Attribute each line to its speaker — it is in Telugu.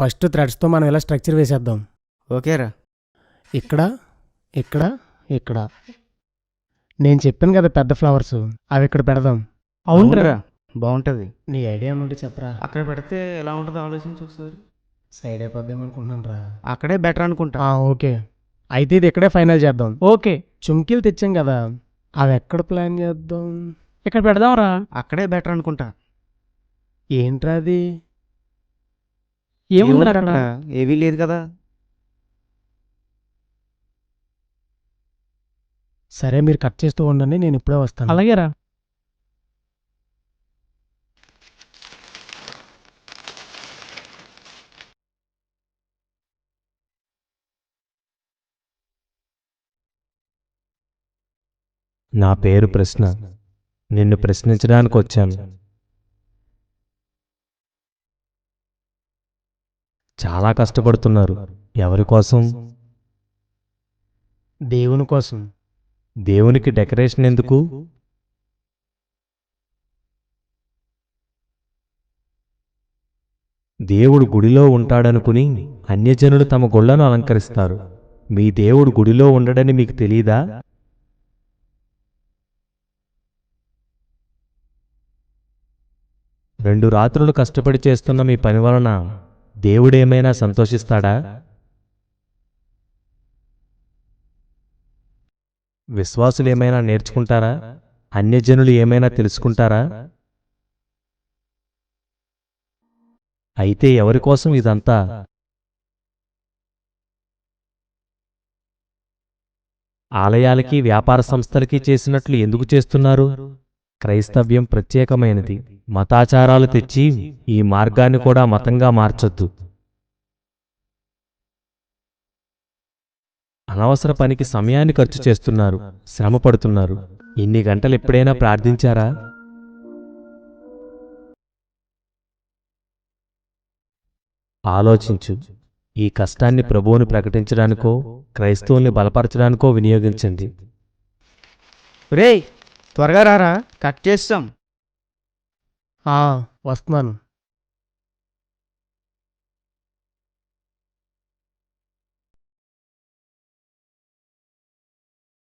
Speaker 1: ఫస్ట్ థ్రెడ్స్తో మనం ఇలా స్ట్రక్చర్ వేసేద్దాం.
Speaker 2: ఓకేరా.
Speaker 1: ఇక్కడ ఇక్కడ ఇక్కడ నేను చెప్పాను కదా పెద్ద ఫ్లవర్స్, అవి ఇక్కడ పెడదాం.
Speaker 2: అవునరా, బాగుంటుంది.
Speaker 1: నీ ఐడియా ఉంటే చెప్పరా.
Speaker 2: అక్కడ పెడితే ఎలా ఉంటుందో ఆలోచించి ఒకసారి.
Speaker 1: సైడ్ అయిపోద్దాం అనుకుంటున్నాను రా.
Speaker 2: అక్కడే బెటర్ అనుకుంటా.
Speaker 1: ఓకే, అయితే ఇది ఇక్కడే ఫైనల్ చేద్దాం.
Speaker 3: ఓకే,
Speaker 1: చుంకీలు తెచ్చాం కదా, అవి ఎక్కడ ప్లాన్ చేద్దాం?
Speaker 3: ఇక్కడ పెడదాంరా.
Speaker 2: అక్కడే బెటర్ అనుకుంటా.
Speaker 1: ఏంట్రా అది?
Speaker 3: ఏముందిరా అక్కడ?
Speaker 2: ఏవీ లేదు కదా.
Speaker 1: సరే, మీరు కట్ చేస్తూ ఉండండి, నేను ఇప్పుడే వస్తాను.
Speaker 3: అలాగేరా.
Speaker 4: నా పేరు ప్రశ్న. నిన్ను ప్రశ్నించడానికి వచ్చాను. చాలా కష్టపడుతున్నారు. ఎవరి కోసం?
Speaker 1: దేవుని కోసం.
Speaker 4: దేవునికి డెకరేషన్ ఎందుకు? దేవుడు గుడిలో ఉంటాడనుకుని అన్యజనులు తమ గుళ్లను అలంకరిస్తారు. మీ దేవుడు గుడిలో ఉండడని మీకు తెలీదా? రెండు రాత్రులు కష్టపడి చేస్తున్న మీ పని వలన దేవుడేమైనా సంతోషిస్తాడా? విశ్వాసులు ఏమైనా నేర్చుకుంటారా? అన్యజనులు ఏమైనా తెలుసుకుంటారా? అయితే ఎవరి కోసం ఇదంతా? ఆలయాలకి వ్యాపార సంస్థలకి చేసినట్లు ఎందుకు చేస్తున్నారు? క్రైస్తవ్యం ప్రత్యేకమైనది. మతాచారాలు తెచ్చి ఈ మార్గాన్ని కూడా మతంగా మార్చొద్దు. అనవసర పనికి సమయాన్ని ఖర్చు చేస్తున్నారు, శ్రమ పడుతున్నారు. ఇన్ని గంటలు ఎప్పుడైనా ప్రార్థించారా? ఆలోచించు. ఈ కష్టాన్ని ప్రభువుని ప్రకటించడానికో క్రైస్తవుల్ని బలపరచడానికో వినియోగించండి.
Speaker 2: రేయ్, త్వరగా రారా, కట్ చేస్తాం.
Speaker 1: వస్తున్నాను.